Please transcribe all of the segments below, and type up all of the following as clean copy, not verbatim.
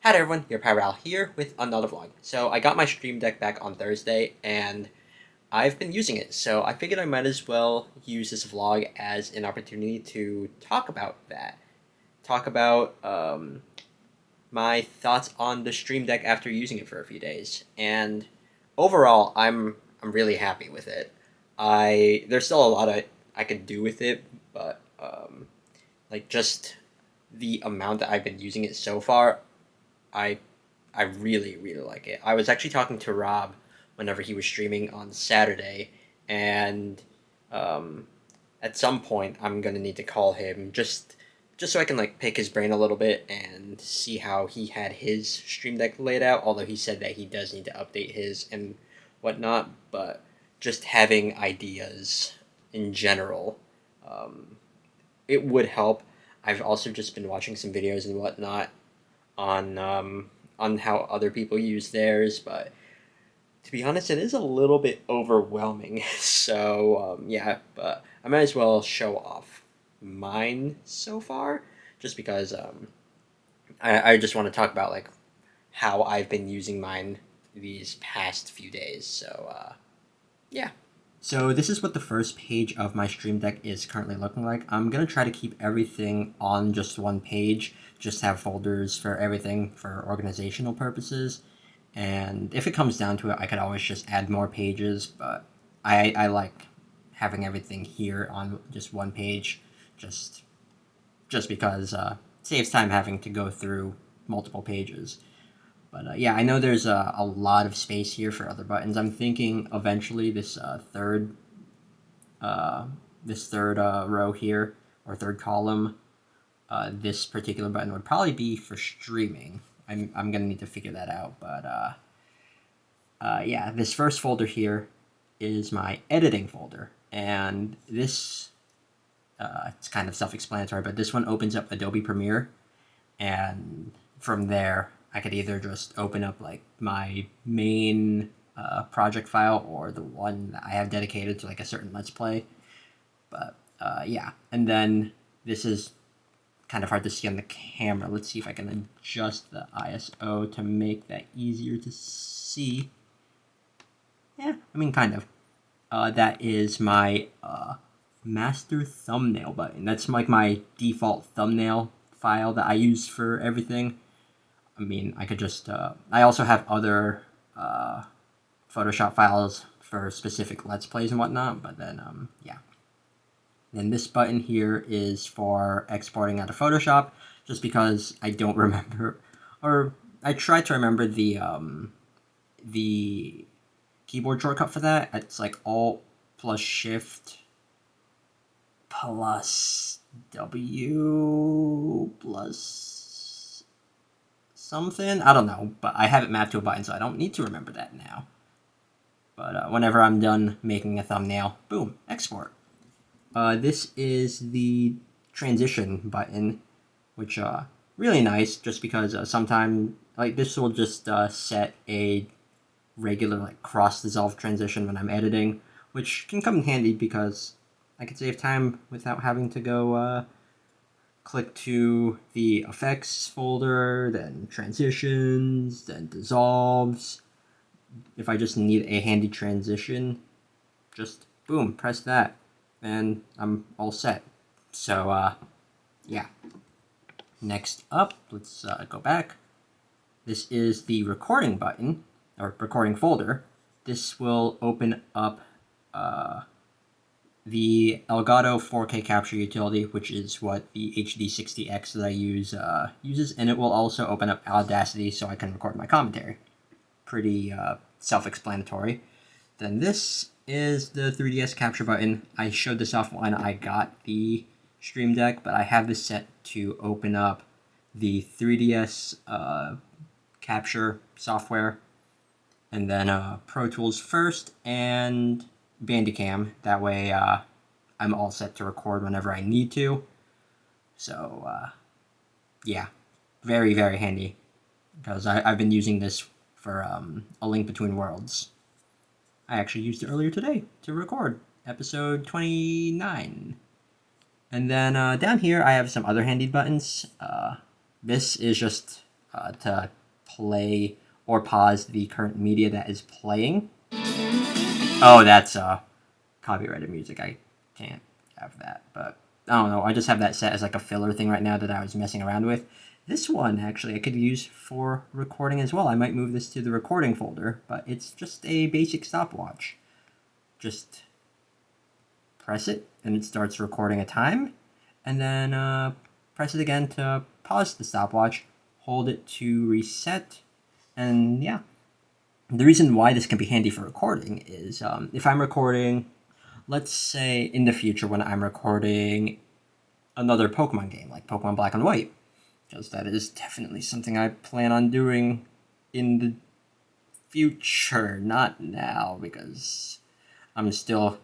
Hi there everyone, your Pyral here with another vlog. So I got my Stream Deck back on Thursday and I've been using it, so I figured I might as well use this vlog as an opportunity to talk about that. Talk about my thoughts on the Stream Deck after using it for a few days. And overall, I'm really happy with it. There's still a lot I could do with it, but like just the amount that I've been using it so far, I I really like it. I was actually talking to Rob whenever he was streaming on Saturday, and um, at some point I'm gonna need to call him just so I can like pick his brain a little bit and see how he had his stream deck laid out. Although he said that he does need to update his and whatnot, but just having ideas in general, um, it would help. I've also just been watching some videos and whatnot on how other people use theirs, but to be honest, it is a little bit overwhelming. So yeah, but I might as well show off mine so far, just because I just want to talk about like how I've been using mine these past few days. So yeah. So this is what the first page of my Stream Deck is currently looking like. I'm going to try to keep everything on just one page, just have folders for everything for organizational purposes. And if it comes down to it, I could always just add more pages, but I like having everything here on just one page, just because it saves time having to go through multiple pages. But yeah, I know there's a lot of space here for other buttons. I'm thinking eventually uh, this third row here, or third column, this particular button would probably be for streaming. I'm going to need to figure that out. But yeah, this first folder here is my editing folder. And this, it's kind of self-explanatory, but this one opens up Adobe Premiere. And from there, I could either just open up like my main project file or the one that I have dedicated to like a certain Let's Play. But yeah, and then this is kind of hard to see on the camera. Let's see if I can adjust the ISO to make that easier to see. Yeah, I mean, kind of. That is my master thumbnail button. That's like my default thumbnail file that I use for everything. I mean, I could just. I also have other Photoshop files for specific Let's Plays and whatnot, but then, yeah. Then this button here is for exporting out of Photoshop, just because I don't remember, or I tried to remember the keyboard shortcut for that. It's like Alt plus Shift plus W plus something. I don't know, but I have it mapped to a button, so I don't need to remember that now. But whenever I'm done making a thumbnail, boom, export. This is the transition button, which really nice, just because sometimes like this will just set a regular like cross dissolve transition when I'm editing, which can come in handy because I can save time without having to go click to the effects folder, then transitions, then dissolves. If I just need a handy transition, just boom, press that, and I'm all set. So yeah. Next up, let's go back. This is the recording button, or recording folder. This will open up the Elgato 4K capture utility, which is what the HD60X that I use uses, and it will also open up Audacity so I can record my commentary. Pretty self-explanatory. Then this is the 3DS capture button. I showed this off when I got the Stream Deck, but I have this set to open up the 3DS capture software, and then Pro Tools first, and Bandicam. That way I'm all set to record whenever I need to. So yeah, very handy, because I've been using this for A Link Between Worlds. I actually used it earlier today to record episode 29. And then down here I have some other handy buttons. This is just to play or pause the current media that is playing. Oh, that's copyrighted music. I can't have that, but I don't know. I just have that set as like a filler thing right now that I was messing around with. This one, actually, I could use for recording as well. I might move this to the recording folder, but it's just a basic stopwatch. Just press it, and it starts recording a time, and then press it again to pause the stopwatch, hold it to reset, and yeah. The reason why this can be handy for recording is if I'm recording, let's say in the future when I'm recording another Pokemon game, like Pokemon Black and White, because that is definitely something I plan on doing in the future, not now, because I'm still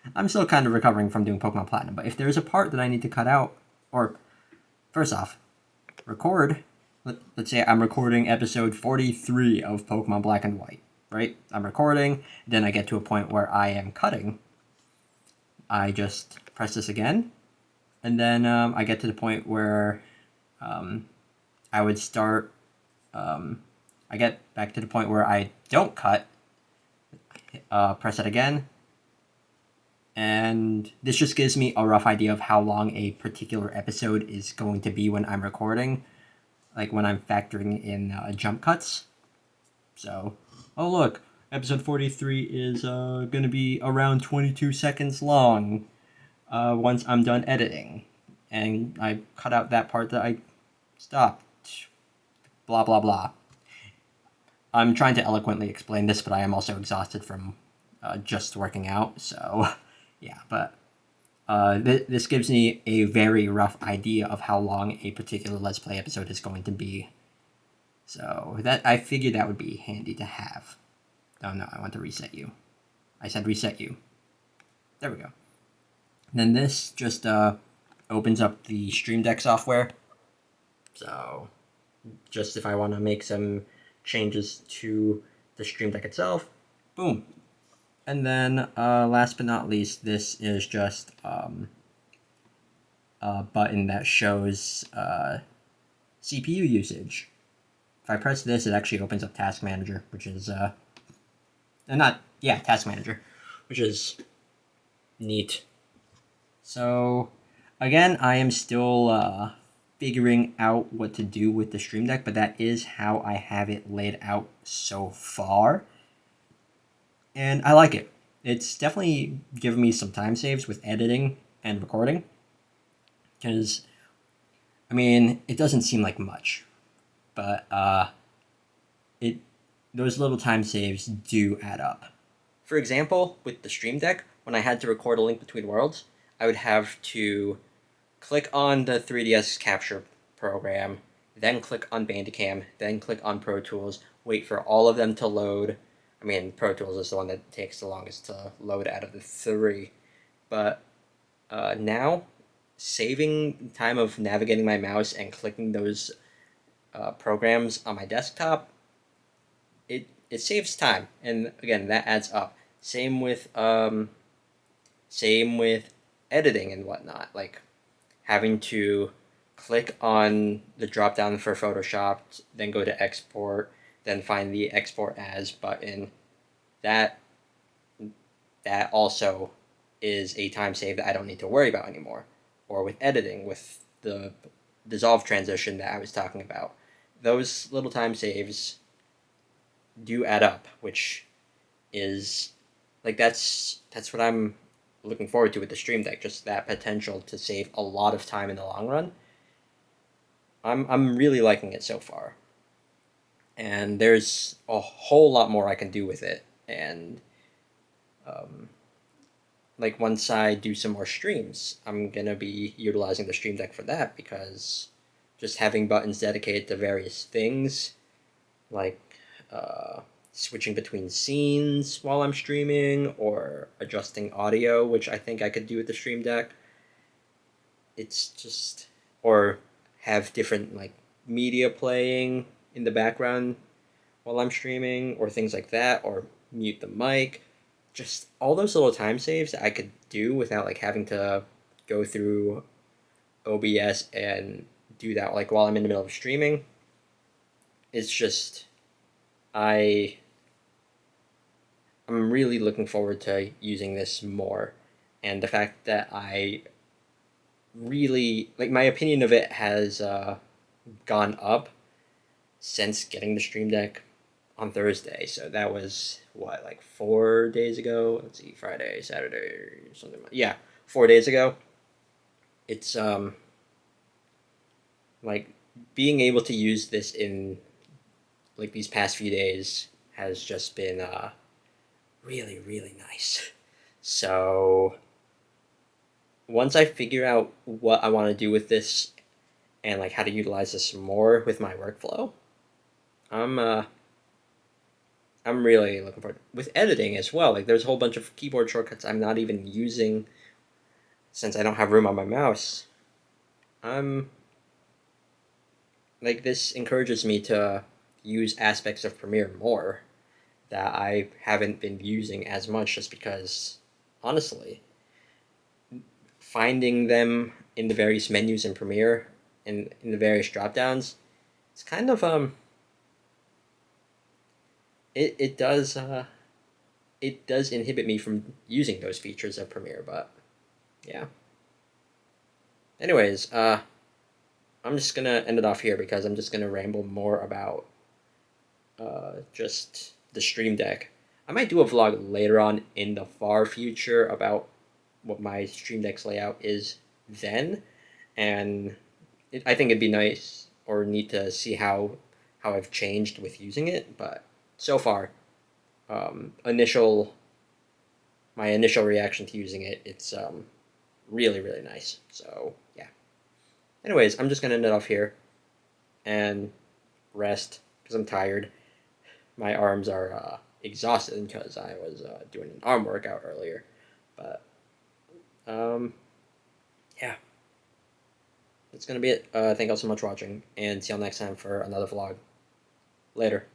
kind of recovering from doing Pokemon Platinum. But if there's a part that I need to cut out, or first off, record. Let's say I'm recording episode 43 of Pokemon Black and White, right? I'm recording, then I get to a point where I am cutting. I just press this again, and then I get to the point where I would start. I get back to the point where I don't cut. Press it again, and this just gives me a rough idea of how long a particular episode is going to be when I'm recording, like when I'm factoring in jump cuts. So, oh look, episode 43 is going to be around 22 seconds long once I'm done editing. And I cut out that part that I stopped. Blah, blah, blah. I'm trying to eloquently explain this, but I am also exhausted from just working out. So, yeah, but this gives me a very rough idea of how long a particular Let's Play episode is going to be. So that I figured that would be handy to have. Oh no, I want to reset you. I said reset you. There we go. Then this just opens up the Stream Deck software. So just if I want to make some changes to the Stream Deck itself, boom. And then last but not least, this is just a button that shows CPU usage. If I press this, it actually opens up Task Manager, which is Task Manager, which is neat. So again, I am still figuring out what to do with the Stream Deck, but that is how I have it laid out so far. And I like it. It's definitely given me some time saves with editing and recording. Because, I mean, it doesn't seem like much. But those little time saves do add up. For example, with the Stream Deck, when I had to record A Link Between Worlds, I would have to click on the 3DS capture program, then click on Bandicam, then click on Pro Tools, wait for all of them to load. I mean, Pro Tools is the one that takes the longest to load out of the three. But now, saving time of navigating my mouse and clicking those programs on my desktop, it saves time. And again, that adds up. Same with editing and whatnot. Like having to click on the drop down for Photoshop, then go to export, then find the export as button. That also is a time save that I don't need to worry about anymore. Or with editing, with the dissolve transition that I was talking about. Those little time saves do add up, which is like that's what I'm looking forward to with the Stream Deck, just that potential to save a lot of time in the long run. I'm really liking it so far. And there's a whole lot more I can do with it. And like once I do some more streams, I'm gonna be utilizing the Stream Deck for that, because just having buttons dedicated to various things, like switching between scenes while I'm streaming, or adjusting audio, which I think I could do with the Stream Deck. It's just, or have different like media playing in the background while I'm streaming, or things like that, or mute the mic. Just all those little time saves that I could do without like having to go through OBS and do that like while I'm in the middle of streaming. it's just I I'm really looking forward to using this more, and the fact that I really like my opinion of it has gone up since getting the Stream Deck on Thursday. So that was what, like 4 days ago. Let's see, Friday, Saturday, something. Yeah, 4 days ago. It's like being able to use this in like these past few days has just been really really nice. So once I figure out what I want to do with this and like how to utilize this more with my workflow, I'm uh I'm really looking forward with editing as well. Like there's a whole bunch of keyboard shortcuts I'm not even using since I don't have room on my mouse. I'm like this encourages me to use aspects of Premiere more that I haven't been using as much just because honestly, finding them in the various menus in Premiere and in the various drop downs, it's kind of it does inhibit me from using those features of Premiere, but yeah. Anyways, I'm just gonna end it off here because I'm just gonna ramble more about just the Stream Deck. I might do a vlog later on in the far future about what my Stream Deck's layout is then, and I think it'd be nice or neat to see how I've changed with using it. But so far, initial my initial reaction to using it, it's really really nice. So yeah. Anyways, I'm just gonna end it off here and rest because I'm tired. My arms are exhausted because I was doing an arm workout earlier. But um, yeah, that's gonna be it. Thank you all so much for watching, and see y'all next time for another vlog. Later.